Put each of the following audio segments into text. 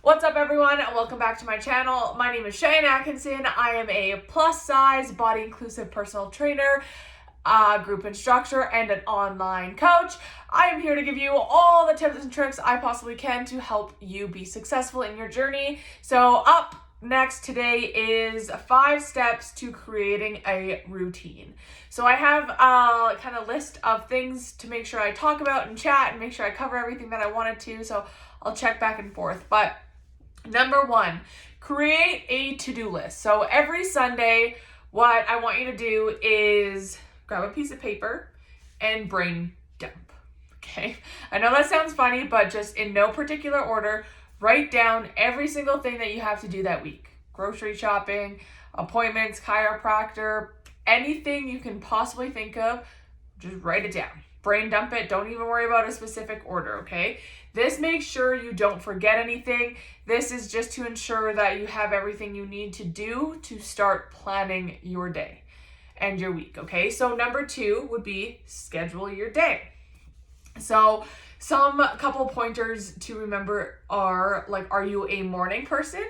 What's up, everyone, and welcome back to my channel. My name is Cheyenne Atkinson. I am a plus size body inclusive personal trainer, group instructor, and an online coach. I am here to give you all the tips and tricks I possibly can to help you be successful in your journey. So up next today is 5 steps to creating a routine. So I have a kind of list of things to make sure I talk about and chat and make sure I cover everything that I wanted to. So I'll check back and forth. But number 1, create a to-do list. So every Sunday, what I want you to do is grab a piece of paper and brain dump. Okay? I know that sounds funny, but just in no particular order, write down every single thing that you have to do that week. Grocery shopping, appointments, chiropractor, anything you can possibly think of, just write it down. Brain dump it. Don't even worry about a specific order, okay? This makes sure you don't forget anything. This is just to ensure that you have everything you need to do to start planning your day and your week, okay? So number 2 would be schedule your day. So couple pointers to remember are like, are you a morning person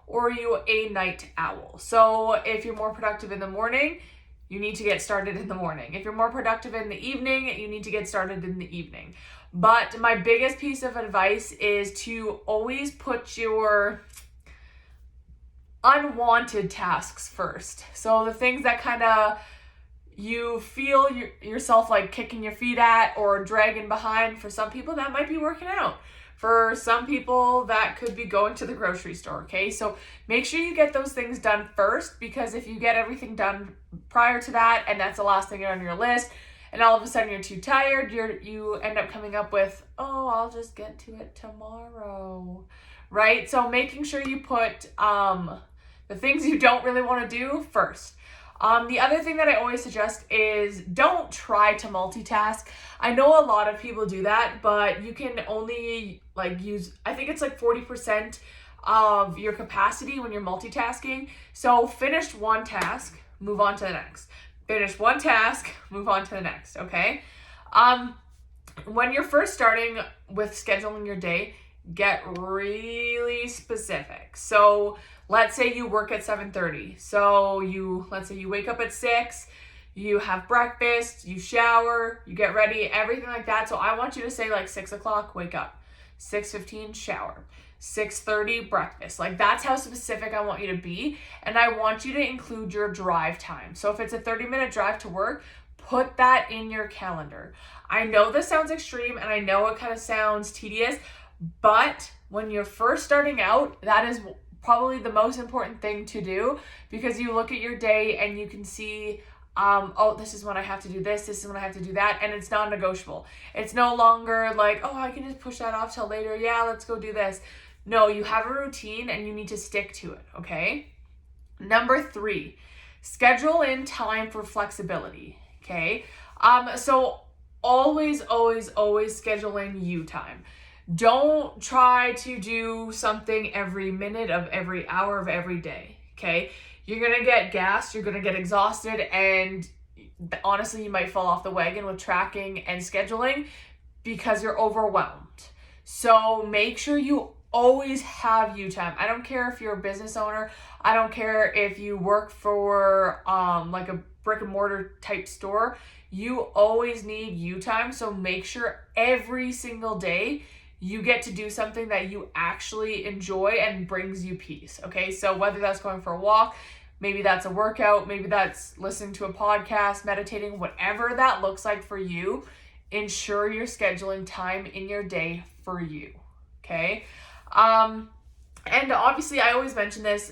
or are you a night owl? So if you're more productive in the morning, you need to get started in the morning. If you're more productive in the evening, you need to get started in the evening. But my biggest piece of advice is to always put your unwanted tasks first. So the things that kind of you feel yourself like kicking your feet at or dragging behind. For some people, that might be working out. For some people, that could be going to the grocery store, okay? So make sure you get those things done first, because if you get everything done prior to that and that's the last thing on your list, and all of a sudden you're too tired, you end up coming up with, oh, I'll just get to it tomorrow, right? So making sure you put the things you don't really want to do first. The other thing that I always suggest is don't try to multitask. I know a lot of people do that, but you can only use, I think it's 40% of your capacity when you're multitasking. So finish one task, move on to the next. Finish one task, move on to the next, okay? When you're first starting with scheduling your day, get really specific. So let's say you work at 7:30. So let's say you wake up at 6, you have breakfast, you shower, you get ready, everything like that. So I want you to say 6 o'clock, wake up. 6:15, shower. 6:30, breakfast. That's how specific I want you to be. And I want you to include your drive time. So if it's a 30-minute drive to work, put that in your calendar. I know this sounds extreme and I know it kind of sounds tedious, but when you're first starting out, that is probably the most important thing to do, because you look at your day and you can see, oh, this is when I have to do this is when I have to do that, and it's non-negotiable. It's no longer oh, I can just push that off till later. Yeah, let's go do this. No, you have a routine and you need to stick to it, okay? Number 3, schedule in time for flexibility, okay? So always schedule in you time. Don't try to do something every minute of every hour of every day, okay? You're going to get gassed, you're going to get exhausted, and honestly, you might fall off the wagon with tracking and scheduling because you're overwhelmed. So make sure you always have you time. I don't care if you're a business owner. I don't care if you work for a brick and mortar type store. You always need you time. So make sure every single day you get to do something that you actually enjoy and brings you peace, okay? So whether that's going for a walk, maybe that's a workout, maybe that's listening to a podcast, meditating, whatever that looks like for you, ensure you're scheduling time in your day for you, okay? And obviously, I always mention this,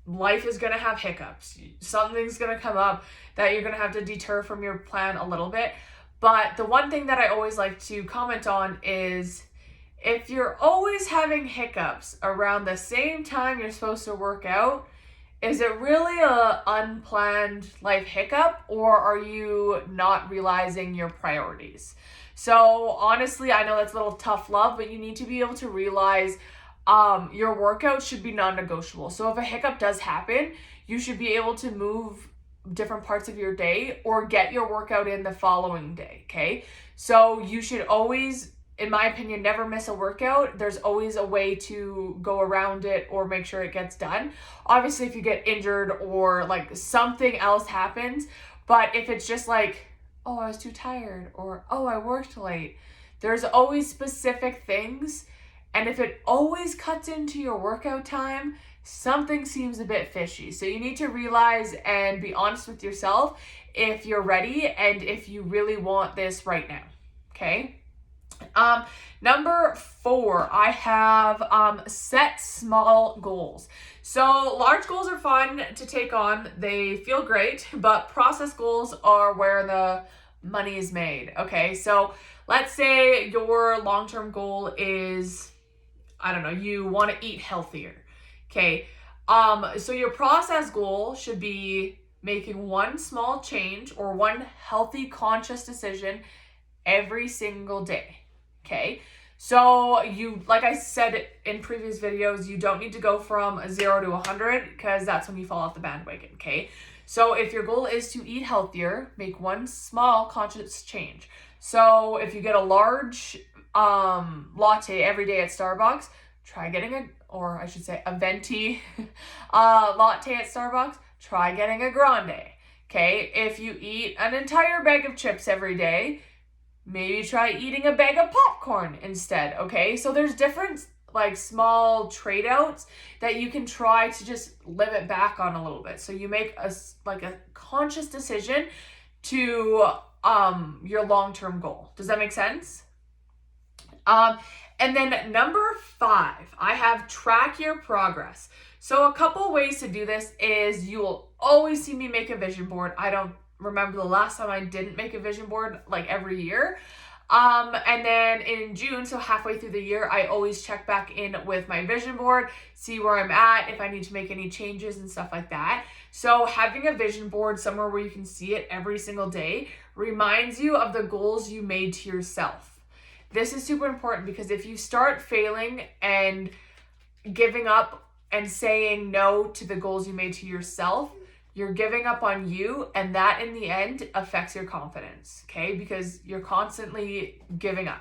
life is going to have hiccups. Something's going to come up that you're going to have to deter from your plan a little bit. But the one thing that I always like to comment on is, if you're always having hiccups around the same time you're supposed to work out, is it really an unplanned life hiccup, or are you not realizing your priorities? So honestly, I know that's a little tough love, but you need to be able to realize your workout should be non-negotiable. So if a hiccup does happen, you should be able to move different parts of your day or get your workout in the following day, okay? So you should always in my opinion, never miss a workout. There's always a way to go around it or make sure it gets done. Obviously, if you get injured or like something else happens, but if it's just like, oh, I was too tired, or oh, I worked late, there's always specific things. And if it always cuts into your workout time, something seems a bit fishy. So you need to realize and be honest with yourself if you're ready and if you really want this right now. Okay. Number 4, I have set small goals. So large goals are fun to take on. They feel great, but process goals are where the money is made. Okay. So let's say your long-term goal is, I don't know, you want to eat healthier. Okay. So your process goal should be making one small change or one healthy conscious decision every single day. Okay. So you, like I said in previous videos, you don't need to go from 0 to 100 because that's when you fall off the bandwagon. Okay. So if your goal is to eat healthier, make one small conscious change. So if you get a large latte every day at Starbucks, try getting a venti latte at Starbucks, try getting a grande. Okay. If you eat an entire bag of chips every day, maybe try eating a bag of popcorn instead, okay? So there's different like small trade outs that you can try to just limit back on a little bit. So you make a conscious decision to your long-term goal. Does that make sense? And then number 5, I have track your progress. So a couple ways to do this is you will always see me make a vision board. I don't remember the last time I didn't make a vision board, like every year. And then in June, so halfway through the year, I always check back in with my vision board, see where I'm at, if I need to make any changes and stuff like that. So having a vision board somewhere where you can see it every single day reminds you of the goals you made to yourself. This is super important because if you start failing and giving up and saying no to the goals you made to yourself, you're giving up on you, and that in the end affects your confidence, okay? Because you're constantly giving up.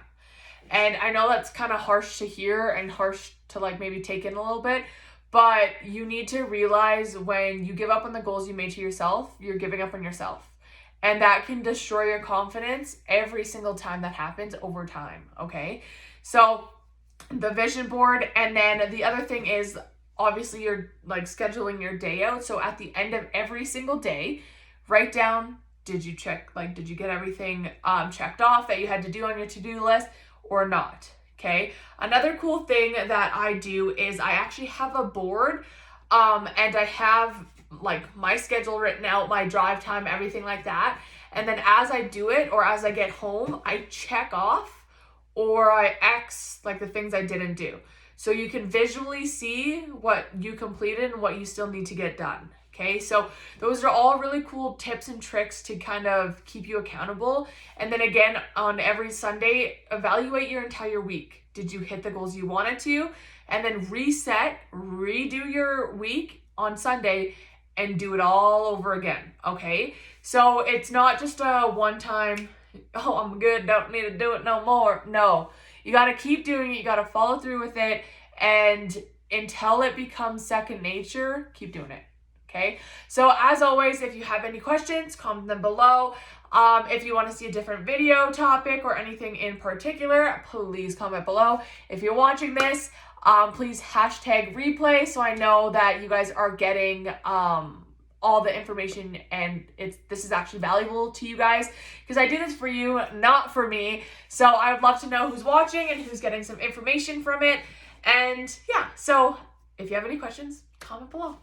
And I know that's kind of harsh to hear and harsh to like maybe take in a little bit, but you need to realize when you give up on the goals you made to yourself, you're giving up on yourself. And that can destroy your confidence every single time that happens over time, okay? So the vision board, and then the other thing is, obviously you're like scheduling your day out. So at the end of every single day, write down, did you get everything checked off that you had to do on your to-do list or not? Okay. Another cool thing that I do is I actually have a board and I have like my schedule written out, my drive time, everything like that. And then as I do it or as I get home, I check off or I X like the things I didn't do. So you can visually see what you completed and what you still need to get done. Okay, so those are all really cool tips and tricks to kind of keep you accountable. And then again, on every Sunday, evaluate your entire week. Did you hit the goals you wanted to? And then redo your week on Sunday and do it all over again. Okay, so it's not just a one-time, oh, I'm good, don't need to do it no more. No. You got to keep doing it. You got to follow through with it. And until it becomes second nature, keep doing it. Okay. So as always, if you have any questions, comment them below. If you want to see a different video topic or anything in particular, please comment below. If you're watching this, please hashtag replay so I know that you guys are getting all the information and this is actually valuable to you guys because I do this for you, not for me. So I would love to know who's watching and who's getting some information from it. And yeah, so if you have any questions, comment below.